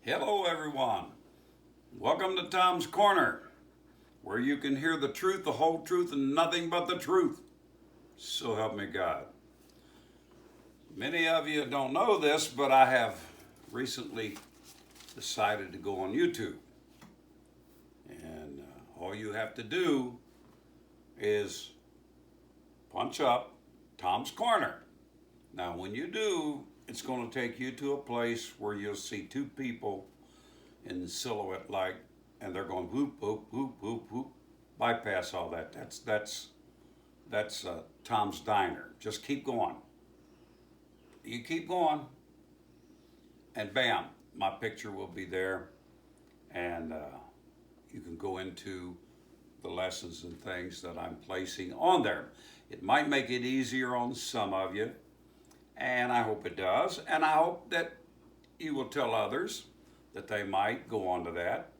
Hello, everyone. Welcome to Tom's Corner, where you can hear the truth, the whole truth, and nothing but the truth. So help me God. Many of you don't know this, but I have recently decided to go on YouTube. And all you have to do is punch up Tom's Corner. Now, when you do, it's going to take you to a place where you'll see two people in silhouette light, and they're going whoop, whoop, whoop, whoop, whoop. Bypass all that. That's Tom's Diner. Just keep going. You keep going, and bam, my picture will be there, and you can go into the lessons and things that I'm placing on there. It might make it easier on some of you, and I hope it does, and I hope that you will tell others that they might go on to that.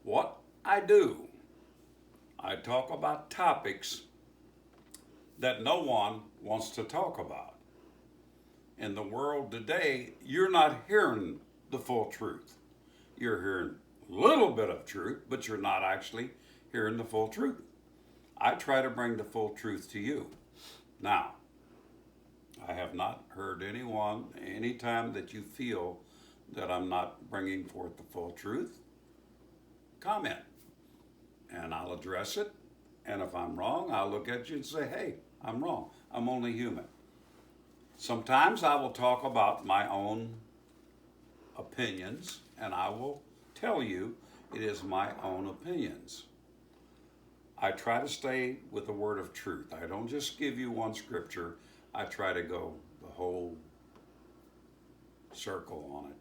What I do, I talk about topics that no one wants to talk about. In the world today, you're not hearing the full truth. You're hearing a little bit of truth, but you're not actually hearing the full truth. I try to bring the full truth to you. Now, I have not heard anyone, anytime that you feel that I'm not bringing forth the full truth, comment, and I'll address it. And if I'm wrong, I'll look at you and say, hey, I'm wrong. I'm only human. Sometimes I will talk about my own opinions, and I will tell you it is my own opinions. I try to stay with the word of truth. I don't just give you one scripture. I try to go the whole circle on it,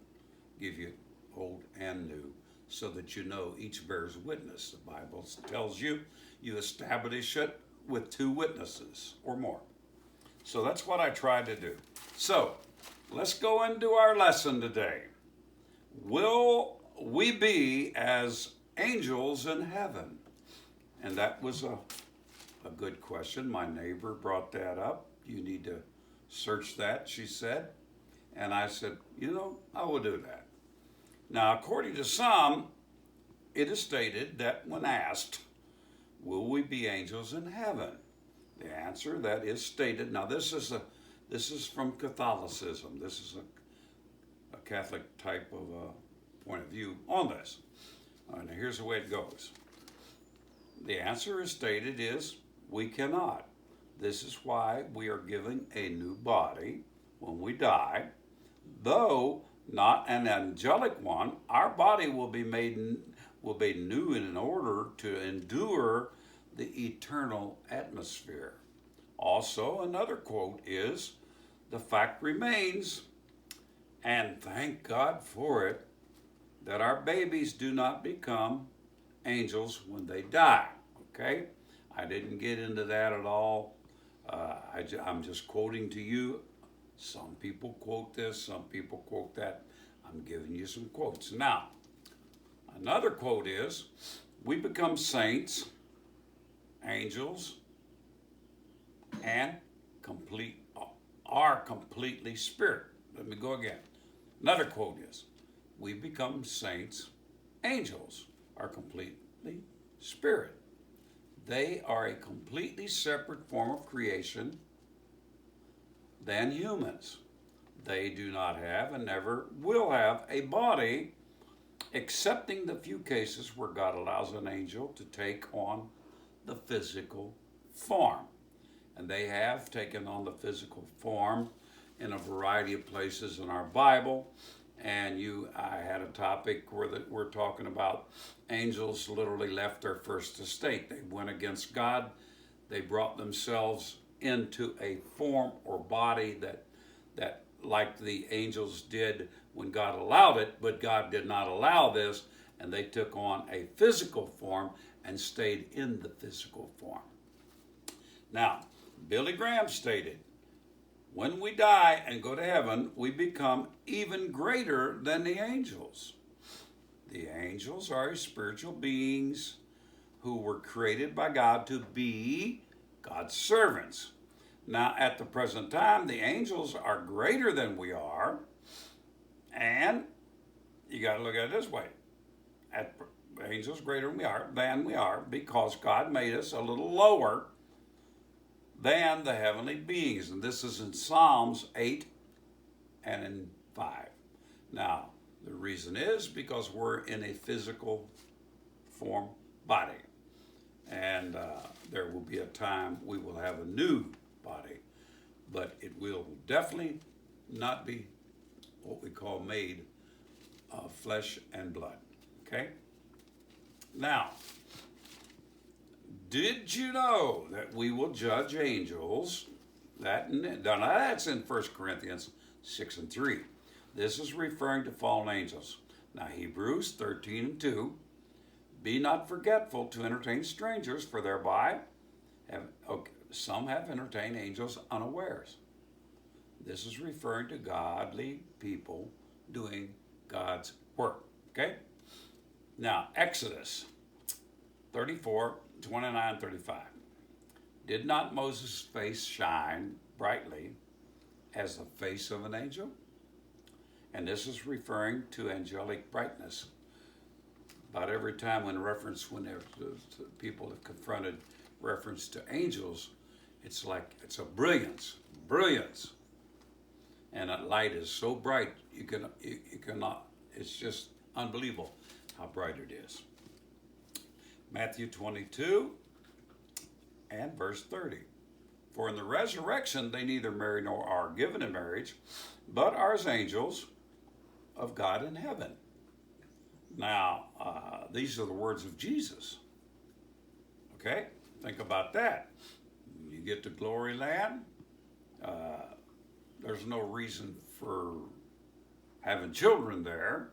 give you old and new, so that you know each bears witness. The Bible tells you you establish it with two witnesses or more. So that's what I try to do. So let's go into our lesson today. Will we be as angels in heaven? And that was a good question. My neighbor brought that up. You need to search that, she said. And I said, I will do that. Now, according to some, it is stated that when asked, will we be angels in heaven? The answer that is stated, now this is from Catholicism. This is a Catholic type of point of view on this. All right, now here's the way it goes. The answer is stated is we cannot. This is why we are given a new body when we die. Though not an angelic one, our body will be new in order to endure the eternal atmosphere. Also, another quote is, the fact remains, and thank God for it, that our babies do not become angels when they die. Okay? I didn't get into that at all. I'm just quoting to you. Some people quote this, some people quote that. I'm giving you some quotes. Now, another quote is, we become saints, angels, and are completely spirit. Let me go again. Another quote is, we become saints, angels are completely spirit. They are a completely separate form of creation than humans. They do not have and never will have a body, excepting the few cases where God allows an angel to take on the physical form. And they have taken on the physical form in a variety of places in our Bible. And I had a topic where we're talking about angels literally left their first estate. They went against God. They brought themselves into a form or body that like the angels did when God allowed it, but God did not allow this, and they took on a physical form and stayed in the physical form. Now, Billy Graham stated, when we die and go to heaven, we become even greater than the angels. The angels are spiritual beings who were created by God to be God's servants. Now, at the present time, the angels are greater than we are, and You got to look at it this way. At angels greater than we are, because God made us a little lower than the heavenly beings. And this is in Psalms 8 and in 5. Now, the reason is because we're in a physical form body. And there will be a time we will have a new body, but it will definitely not be what we call made of flesh and blood. Okay? Now, did you know that we will judge angels? That's in 1 Corinthians 6 and 3. This is referring to fallen angels. Now, Hebrews 13 and 2. Be not forgetful to entertain strangers, for thereby some have entertained angels unawares. This is referring to godly people doing God's work. Okay? Now, Exodus 34, 29, 35. Did not Moses' face shine brightly as the face of an angel? And this is referring to angelic brightness. About every time when people have confronted reference to angels, it's like it's a brilliance. And that light is so bright, you cannot, it's just unbelievable how bright it is. Matthew 22 and verse 30. For in the resurrection they neither marry nor are given in marriage, but are as angels of God in heaven. Now, these are the words of Jesus. Okay? Think about that. You get to glory land, there's no reason for having children there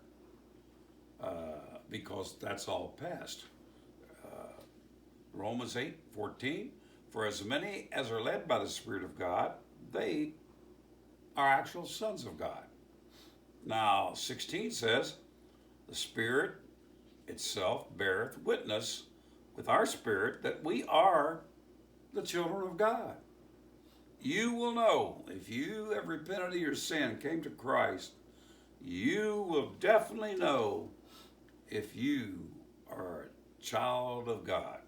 because that's all past. Romans 8:14, for as many as are led by the Spirit of God, they are actual sons of God. Now, 16 says, the Spirit itself beareth witness with our spirit that we are the children of God. You will know, if you have repented of your sin, came to Christ, you will definitely know if you are a child of God.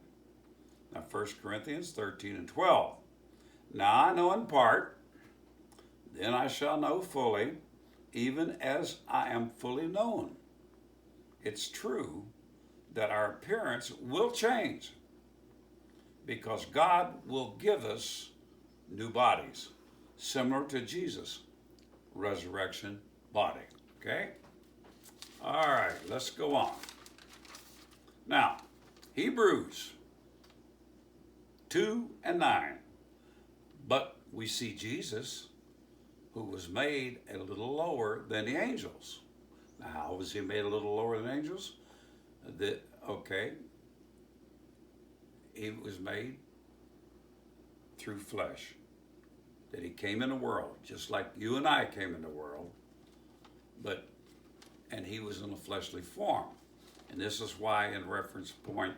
Now, 1 Corinthians 13 and 12. Now I know in part, then I shall know fully, even as I am fully known. It's true that our appearance will change because God will give us new bodies, similar to Jesus' resurrection body. Okay? All right, let's go on. Now, Hebrews 2 and 9. But we see Jesus, who was made a little lower than the angels. Now, how was he made a little lower than angels? He was made through flesh. That he came in the world, just like you and I came in the world, and he was in a fleshly form. And this is why, in reference point,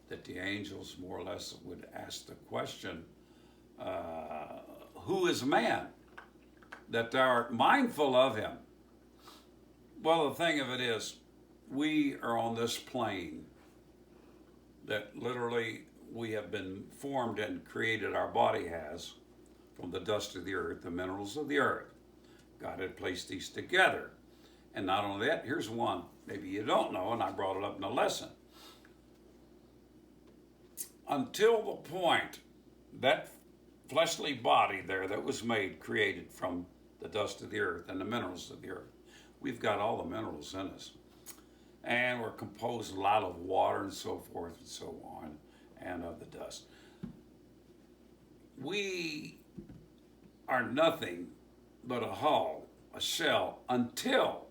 that the angels more or less would ask the question, who is man? That they are mindful of him. Well, the thing of it is, we are on this plane that literally we have been formed and created, our body has, from the dust of the earth, the minerals of the earth. God had placed these together. And not only that, here's one maybe you don't know, and I brought it up in the lesson. Until the point that fleshly body there that was made, created from the dust of the earth and the minerals of the earth, we've got all the minerals in us. And we're composed a lot of water and so forth and so on, and of the dust. We are nothing but a hull, a shell, until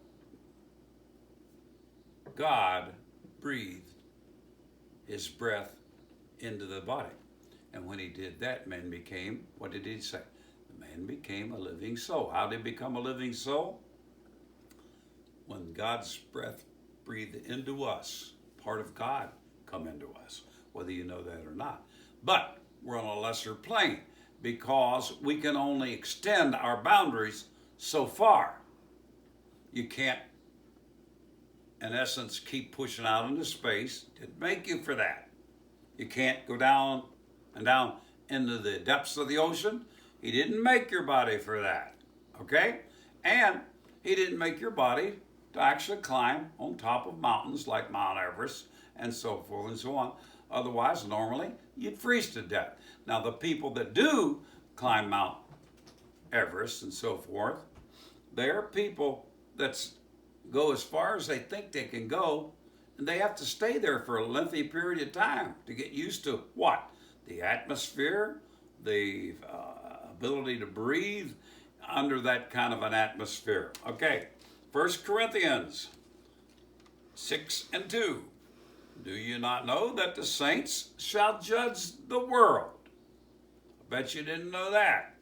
God breathed his breath into the body. And when he did that, man became, what did he say? The man became a living soul. How did he become a living soul? When God's breath breathed into us, part of God come into us, whether you know that or not. But we're on a lesser plane because we can only extend our boundaries so far. You can't in essence, keep pushing out into space. Didn't make you for that. You can't go down and down into the depths of the ocean. He didn't make your body for that. Okay? And he didn't make your body to actually climb on top of mountains like Mount Everest and so forth and so on. Otherwise, normally, you'd freeze to death. Now, the people that do climb Mount Everest and so forth, they're people that go as far as they think they can go, and they have to stay there for a lengthy period of time to get used to what? The atmosphere, the ability to breathe under that kind of an atmosphere. Okay, 1 Corinthians 6:2. Do you not know that the saints shall judge the world? I bet you didn't know that.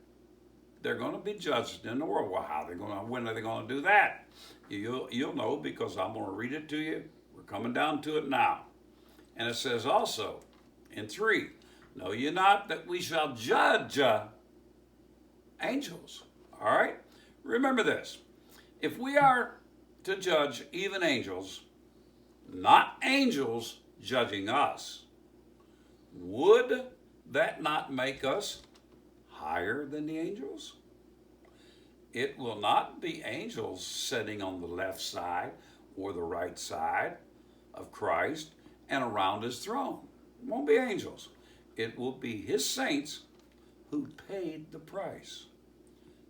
They're going to be judged in the world. Well, when are they going to do that? You'll know, because I'm going to read it to you. We're coming down to it now. And it says also in 3, know ye not that we shall judge angels? All right? Remember this. If we are to judge even angels, not angels judging us, would that not make us higher than the angels? It will not be angels sitting on the left side or the right side of Christ and around his throne. It won't be angels. It will be his saints who paid the price.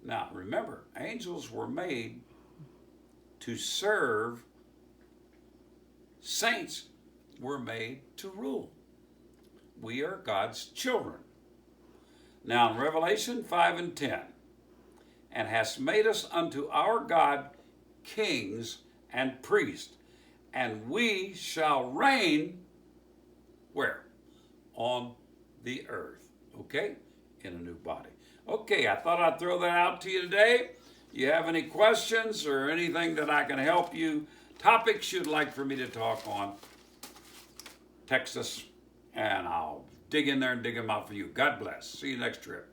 Now, remember, angels were made to serve. Saints were made to rule. We are God's children. Now in Revelation 5:10, and hast made us unto our God kings and priests, and we shall reign where? On the earth. Okay? In a new body. Okay, I thought I'd throw that out to you today. You have any questions or anything that I can help you, topics you'd like for me to talk on, text us and I'll dig in there and dig them out for you. God bless. See you next trip.